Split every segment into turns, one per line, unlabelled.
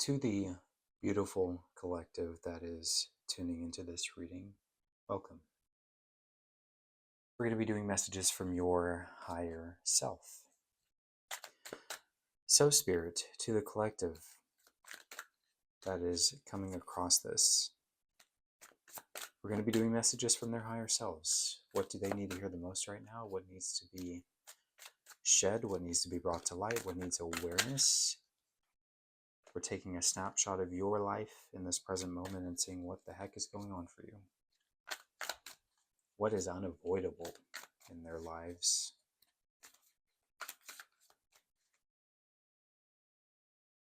To the beautiful collective that is tuning into this reading, welcome. We're going to be doing messages from your higher self. So, Spirit, to the collective that is coming across this, we're going to be doing messages from their higher selves. What do they need to hear the most right now? What needs to be shed? What needs to be brought to light? What needs awareness? We're taking a snapshot of your life in this present moment and seeing what the heck is going on for you. What is unavoidable in their lives?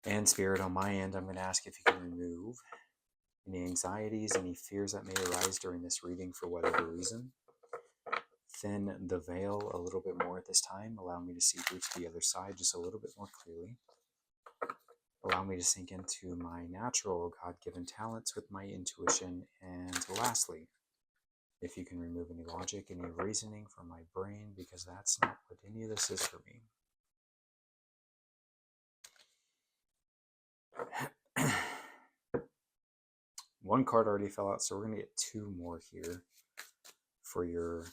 And Spirit, on my end, I'm going to ask if you can remove any anxieties, any fears that may arise during this reading for whatever reason. Thin the veil a little bit more at this time. Allow me to see through to the other side just a little bit more clearly. Allow me to sink into my natural God-given talents with my intuition. And lastly, if you can remove any logic, any reasoning from my brain, because that's not what any of this is for me. One card already fell out, so we're going to get two more here for your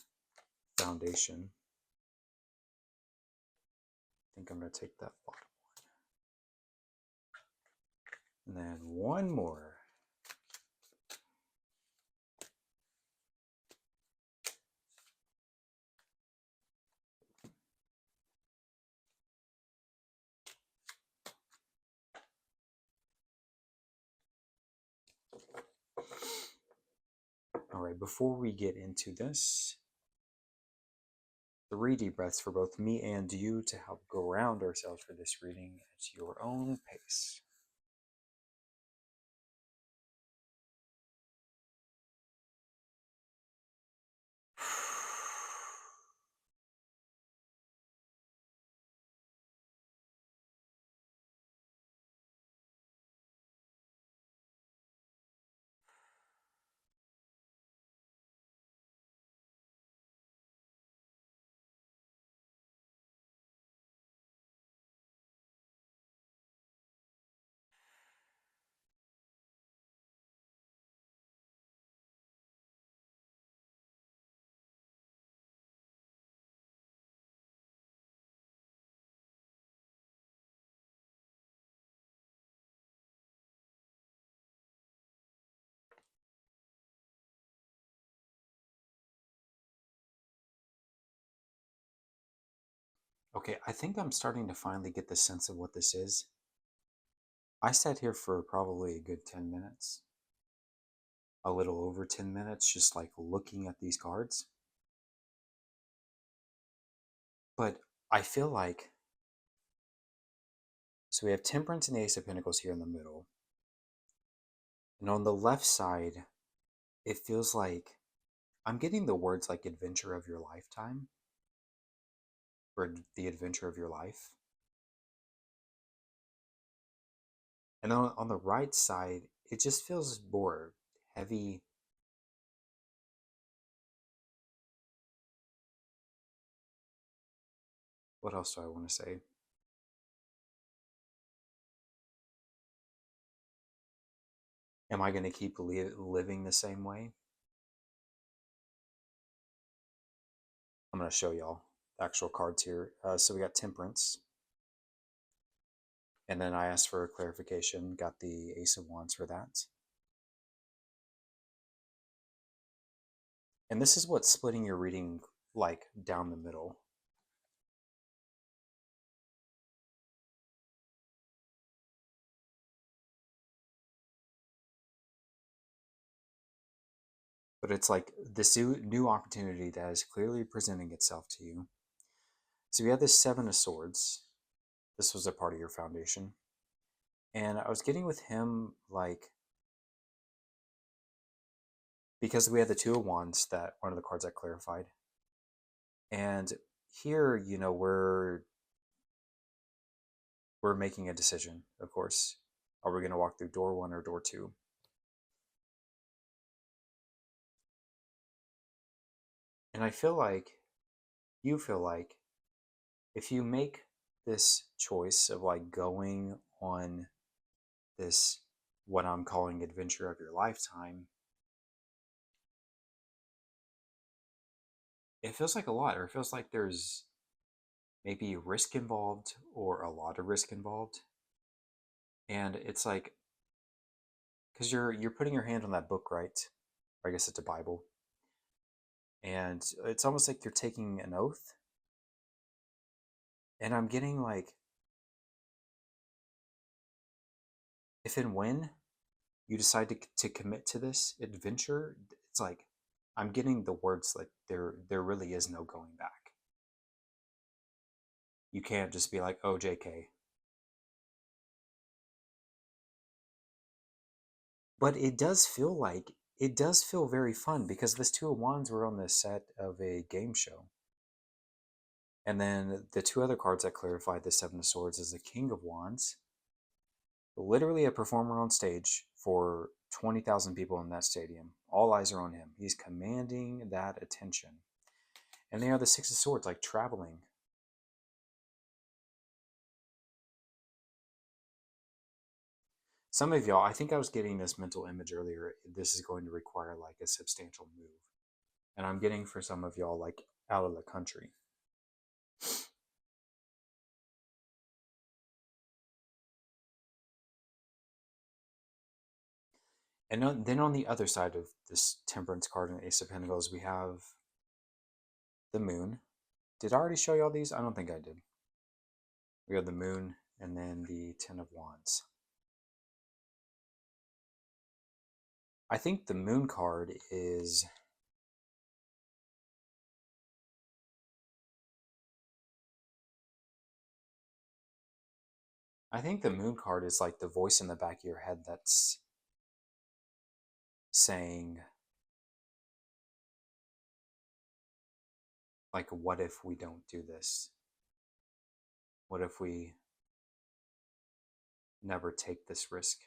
foundation. I think I'm going to take that bottom one. And then one more. All right, before we get into this, 3 deep breaths for both me and you to help ground ourselves for this reading at your own pace. Okay, I think I'm starting to finally get the sense of what this is. I sat here for probably a good 10 minutes, a little over 10 minutes, just like looking at these cards. But I feel like, so we have Temperance and the Ace of Pentacles here in the middle. And on the left side, it feels like I'm getting the words like adventure of your lifetime or the adventure of your life. And on the right side, it just feels more heavy. What else do I want to say? Am I going to keep living the same way? I'm going to show y'all the actual cards here. So we got Temperance. And then I asked for a clarification, got the Ace of Wands for that. And this is what's splitting your reading like down the middle. But it's like this new opportunity that is clearly presenting itself to you. So we have this Seven of Swords. This was a part of your foundation. And I was getting with him like, because we had the Two of Wands, that one of the cards that clarified. And here, you know, we're making a decision, of course. Are we going to walk through door 1 or door 2? And I feel like, you feel like, if you make this choice of like going on this, what I'm calling adventure of your lifetime, it feels like a lot, or it feels like there's maybe risk involved or a lot of risk involved. And it's like, because you're putting your hand on that book, right? Or I guess it's a Bible. And it's almost like you're taking an oath. And I'm getting like, if and when you decide to commit to this adventure, it's like I'm getting the words like there really is no going back. You can't just be like, oh, JK. But it does feel like, it does feel very fun because this Two of Wands were on the set of a game show. And then the two other cards that clarify the Seven of Swords is the King of Wands, literally a performer on stage for 20,000 people in that stadium. All eyes are on him. He's commanding that attention. And they are the Six of Swords, like traveling. Some of y'all, I think I was getting this mental image earlier. This is going to require like a substantial move. And I'm getting for some of y'all like out of the country. And then on the other side of this Temperance card and Ace of Pentacles, we have the Moon. Did I already show y'all these? I don't think I did. We have the Moon and then the Ten of Wands. I think the Moon card is... I think the Moon card is like the voice in the back of your head that's saying, like, what if we don't do this? What if we never take this risk?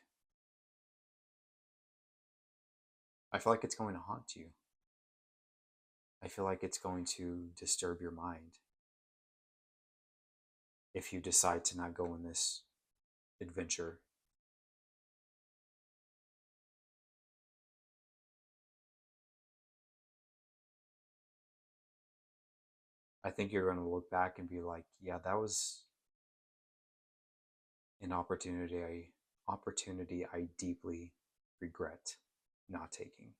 I feel like it's going to haunt you. I feel like it's going to disturb your mind if you decide to not go on this adventure. I think you're going to look back and be like, yeah, that was an opportunity I deeply regret not taking.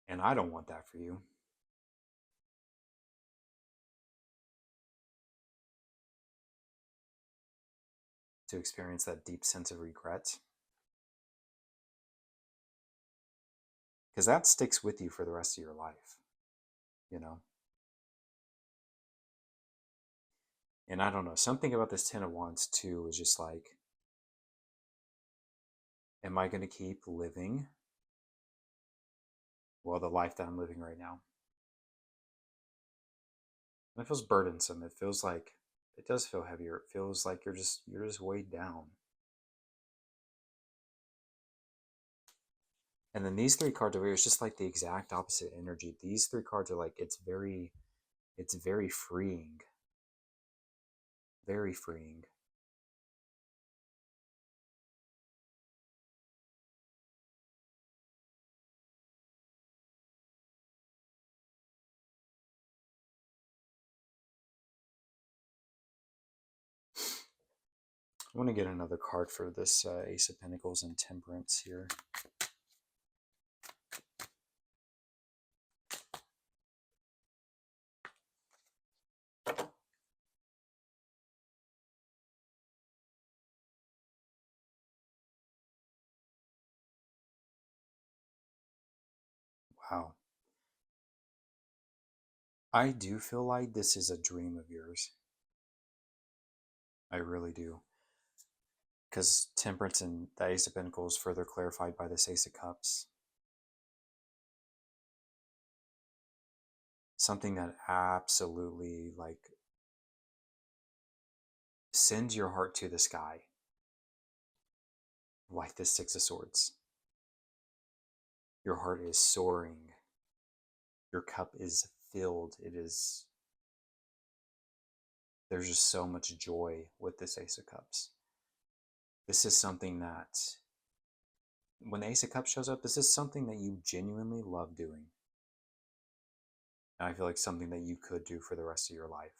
And I don't want that for you. To experience that deep sense of regret. Because that sticks with you for the rest of your life, you know? And I don't know, something about this Ten of Wands too is just like, am I going to keep living, well, the life that I'm living right now? And it feels burdensome. It feels like, it does feel heavier. It feels like you're just weighed down. And then these three cards over here, it's just like the exact opposite energy. These three cards are like, it's very freeing. Very freeing. I want to get another card for this Ace of Pentacles and Temperance here. Wow. I do feel like this is a dream of yours. I really do. Because Temperance and the Ace of Pentacles further clarified by this Ace of Cups. Something that absolutely, like, sends your heart to the sky. Like this Six of Swords. Your heart is soaring. Your cup is filled. There's just so much joy with this Ace of Cups. this is something that, when the Ace of Cups shows up, this is something that you genuinely love doing. And I feel like something that you could do for the rest of your life.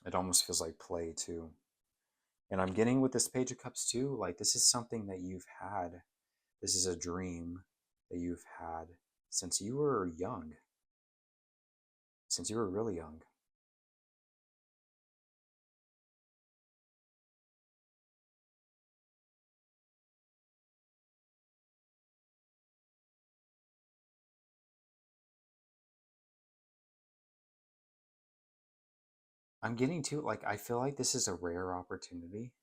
It almost feels like play too. And I'm getting with this Page of Cups too, like this is something that you've had. This is a dream that you've had since you were young, since you were really young. I'm getting to, like, I feel like this is a rare opportunity.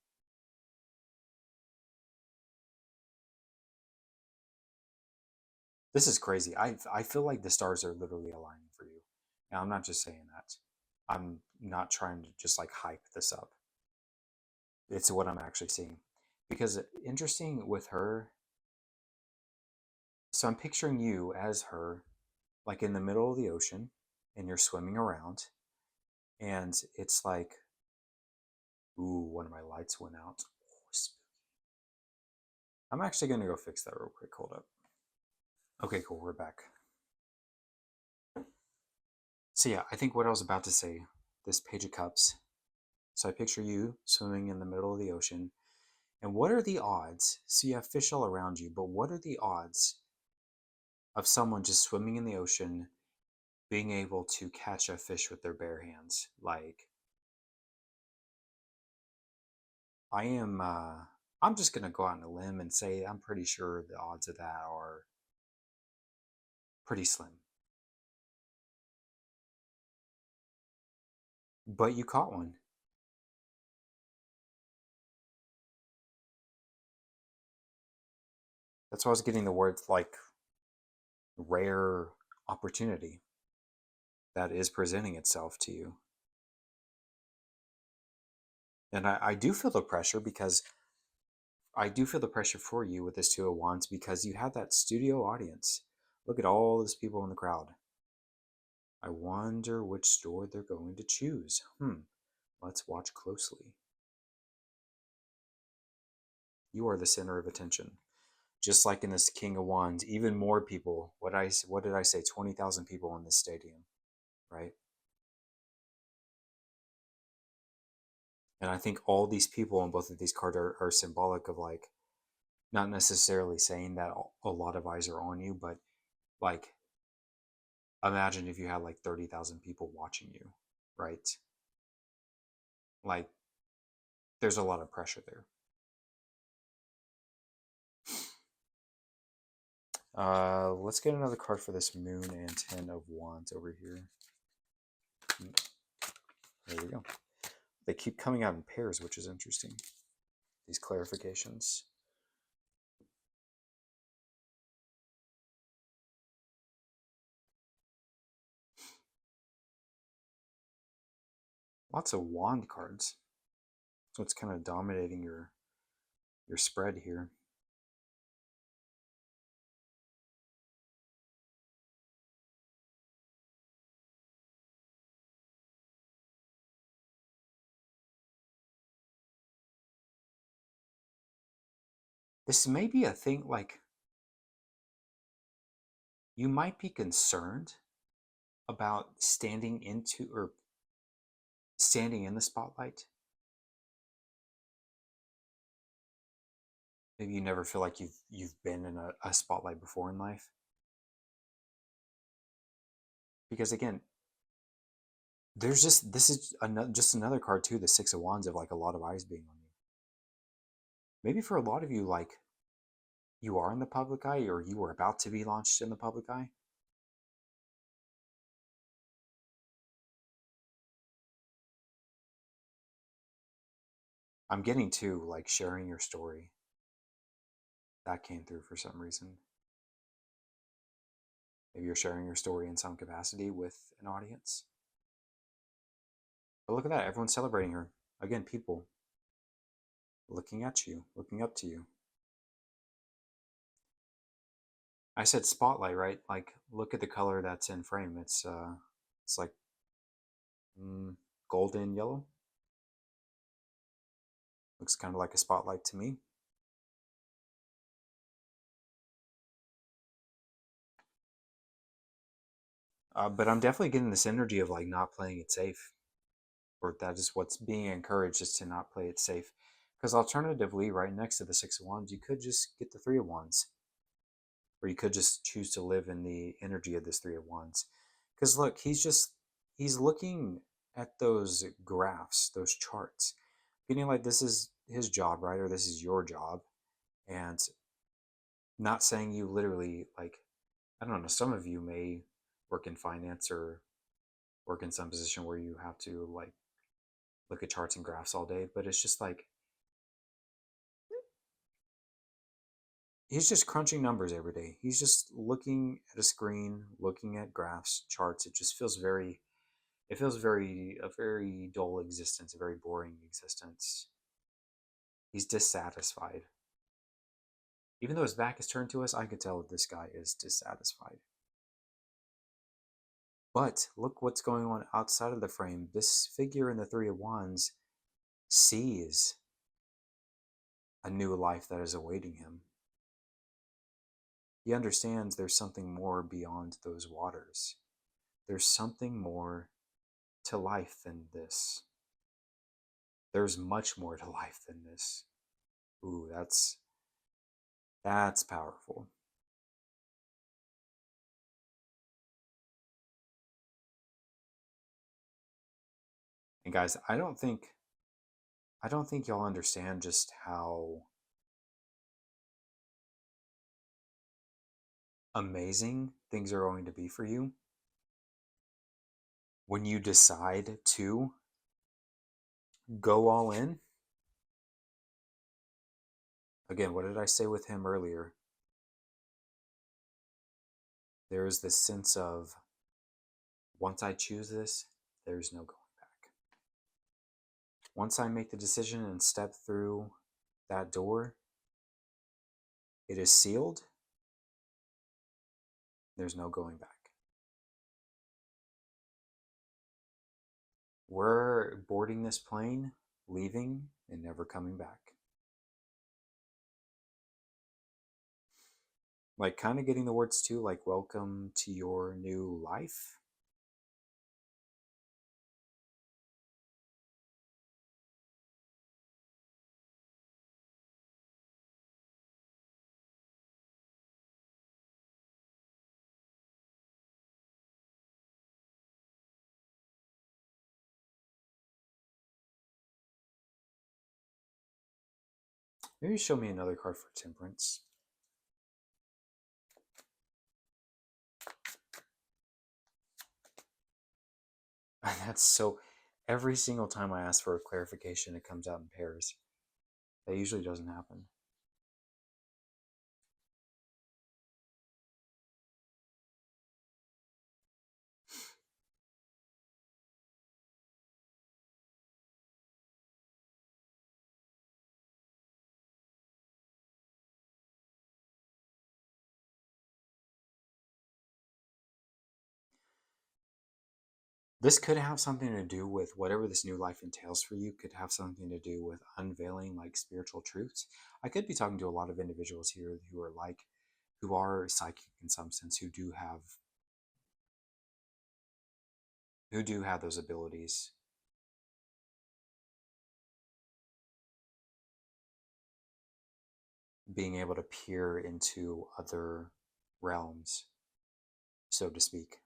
This is crazy. I feel like the stars are literally aligning for you. Now, I'm not just saying that. I'm not trying to just like hype this up. It's what I'm actually seeing. Because interesting with her, so I'm picturing you as her, like in the middle of the ocean, and you're swimming around, and it's like, ooh, one of my lights went out. Oh, spooky. I'm actually going to go fix that real quick. Hold up. Okay, cool. We're back. So yeah, I think what I was about to say, this Page of Cups. So I picture you swimming in the middle of the ocean. And what are the odds? So you have fish all around you, but what are the odds of someone just swimming in the ocean being able to catch a fish with their bare hands? Like, I'm just gonna go out on a limb and say I'm pretty sure the odds of that are pretty slim. But you caught one. That's why I was getting the word like rare opportunity that is presenting itself to you. And I do feel the pressure because I do feel the pressure for you with this Two of Wands because you have that studio audience. Look at all these people in the crowd. I wonder which door they're going to choose. Let's watch closely. You are the center of attention. Just like in this King of Wands, even more people. What did I say? 20,000 people in this stadium, right? And I think all these people on both of these cards are symbolic of like, not necessarily saying that a lot of eyes are on you, but like, imagine if you had like 30,000 people watching you, right? Like, there's a lot of pressure there. Let's get another card for this Moon and Ten of Wands over here. There we go. They keep coming out in pairs, which is interesting. These clarifications. Lots of wand cards. So it's kind of dominating your spread here. This may be a thing like you might be concerned about standing in the spotlight. Maybe you never feel like you've been in a spotlight before in life. Because again, this is just another card too, the Six of Wands, of like a lot of eyes being on you. Maybe for a lot of you, like, you are in the public eye or you were about to be launched in the public eye. I'm getting to like sharing your story. That came through for some reason. Maybe you're sharing your story in some capacity with an audience. But look at that, everyone's celebrating her. Again, people looking at you, looking up to you. I said spotlight, right? Like, look at the color that's in frame. It's like golden yellow. Looks kind of like a spotlight to me. But I'm definitely getting this energy of like not playing it safe, or that is what's being encouraged, is to not play it safe. Because alternatively, right next to the Six of Wands, you could just get the Three of Wands, or you could just choose to live in the energy of this Three of Wands. Because look, he's looking at those graphs, those charts, feeling like this is his job, right? Or this is your job. And not saying you literally, like, I don't know, some of you may work in finance or work in some position where you have to like look at charts and graphs all day, but it's just like he's just crunching numbers every day. He's just looking at a screen, looking at graphs, charts. It just feels very, it feels very, a very dull existence, a very boring existence. He's dissatisfied. Even though his back is turned to us, I could tell that this guy is dissatisfied. But look what's going on outside of the frame. This figure in the Three of Wands sees a new life that is awaiting him. He understands there's something more beyond those waters. There's something more to life than this. There's much more to life than this. Ooh, that's powerful. And guys, I don't think y'all understand just how amazing things are going to be for you when you decide to go all in. Again, what did I say with him earlier? There is this sense of, once I choose this, there's no going back. Once I make the decision and step through that door, it is sealed. There's no going back. We're boarding this plane, leaving, and never coming back. Like, kind of getting the words too, like, welcome to your new life. Maybe show me another card for Temperance. That's so, every single time I ask for a clarification, it comes out in pairs. That usually doesn't happen. This could have something to do with whatever this new life entails for you, could have something to do with unveiling like spiritual truths. I could be talking to a lot of individuals here who are like, who are psychic in some sense, who do have those abilities. Being able to peer into other realms, so to speak.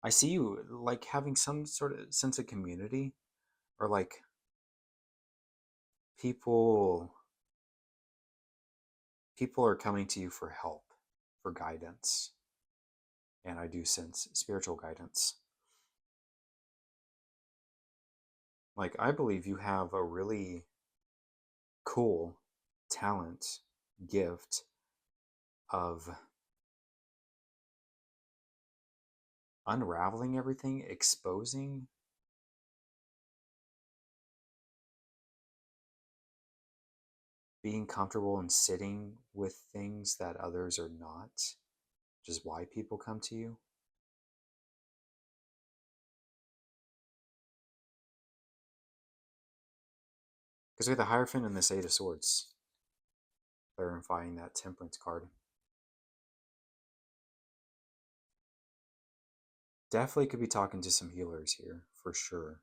I see you like having some sort of sense of community, or like people people are coming to you for help, for guidance. And I do sense spiritual guidance. Like, I believe you have a really cool talent, gift of unraveling everything, exposing being comfortable and sitting with things that others are not, which is why people come to you. Because we have the Hierophant and this Eight of Swords, clarifying that Temperance card. Definitely could be talking to some healers here, for sure.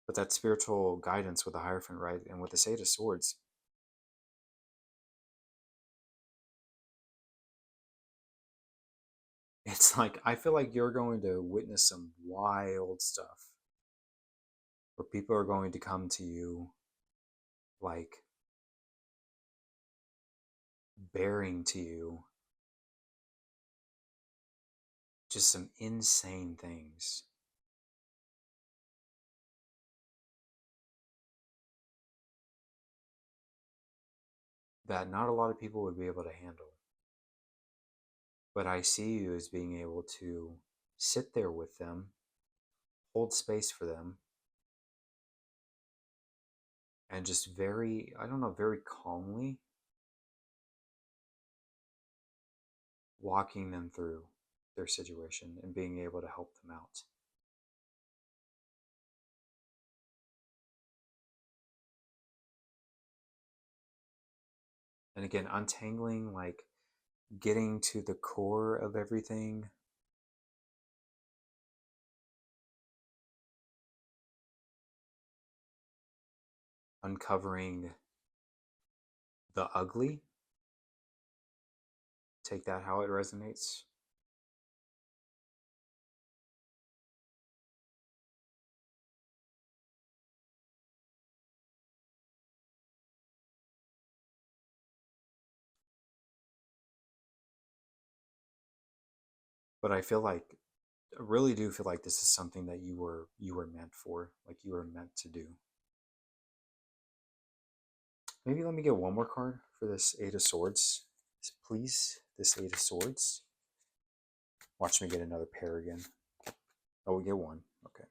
But that spiritual guidance with the Hierophant, right? And with the Eight of Swords, it's like, I feel like you're going to witness some wild stuff where people are going to come to you like bearing to you just some insane things. That not a lot of people would be able to handle. But I see you as being able to sit there with them, hold space for them, and just very, I don't know, very calmly walking them through their situation and being able to help them out. And again, untangling, like getting to the core of everything, uncovering the ugly. Take that how it resonates. But I feel like, I really do feel like this is something that you were meant for, like you were meant to do. Maybe let me get one more card for this Eight of Swords, please. This Eight of Swords. Watch me get another pair again. Oh, we get one. Okay.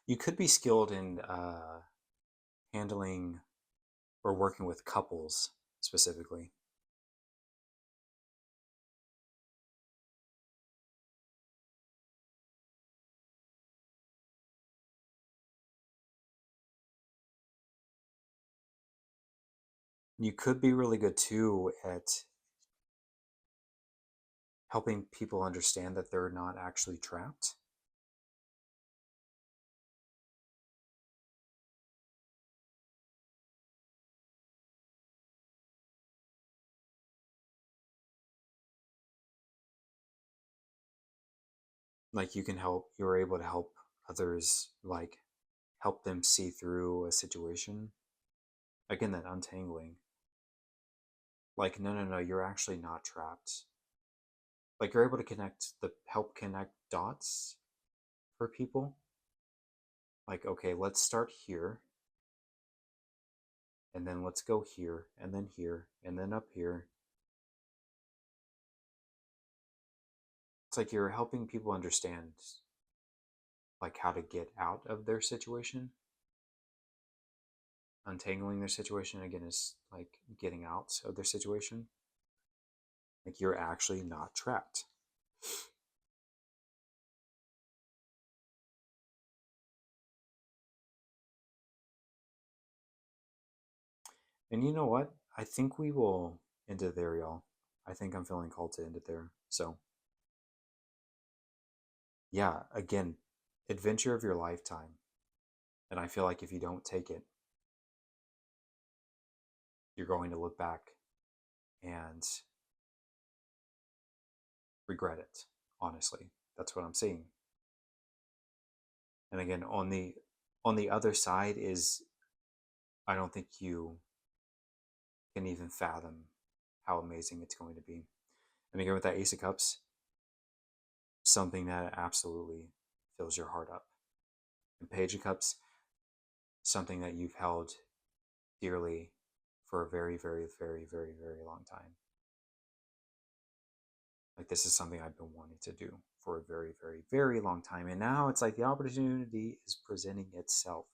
You could be skilled in handling or working with couples specifically. You could be really good too at helping people understand that they're not actually trapped. Like you're able to help others, like help them see through a situation. Again, that untangling. Like, no, you're actually not trapped. Like you're able to help connect dots for people. Like, okay, let's start here, and then let's go here, and then up here. It's like you're helping people understand like how to get out of their situation. Untangling their situation again is like getting out of their situation. Like you're actually not trapped. And you know what? I think we will end it there, y'all. I think I'm feeling called to end it there. So, yeah, again, adventure of your lifetime. And I feel like if you don't take it, you're going to look back and regret it. Honestly, that's what I'm seeing. And again, on the other side is, I don't think you can even fathom how amazing it's going to be. And again, with that Ace of Cups, something that absolutely fills your heart up. And Page of Cups, something that you've held dearly for a very, very, very, very, very long time. Like this is something I've been wanting to do for a very, very, very long time. And now it's like the opportunity is presenting itself.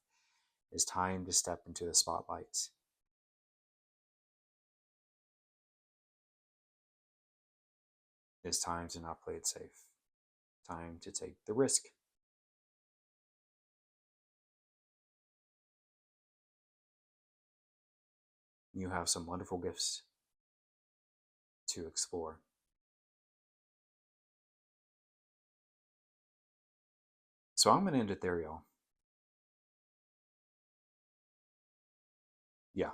It's time to step into the spotlight. It's time to not play it safe. Time to take the risk. You have some wonderful gifts to explore. So I'm going to end it there, y'all. Yeah.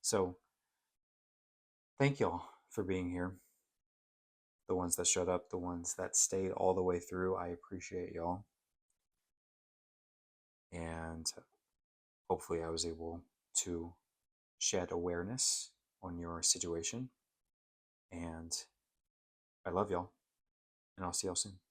So thank y'all for being here. The ones that showed up, the ones that stayed all the way through, I appreciate y'all. And hopefully I was able to shed awareness on your situation. And I love y'all. And I'll see y'all soon.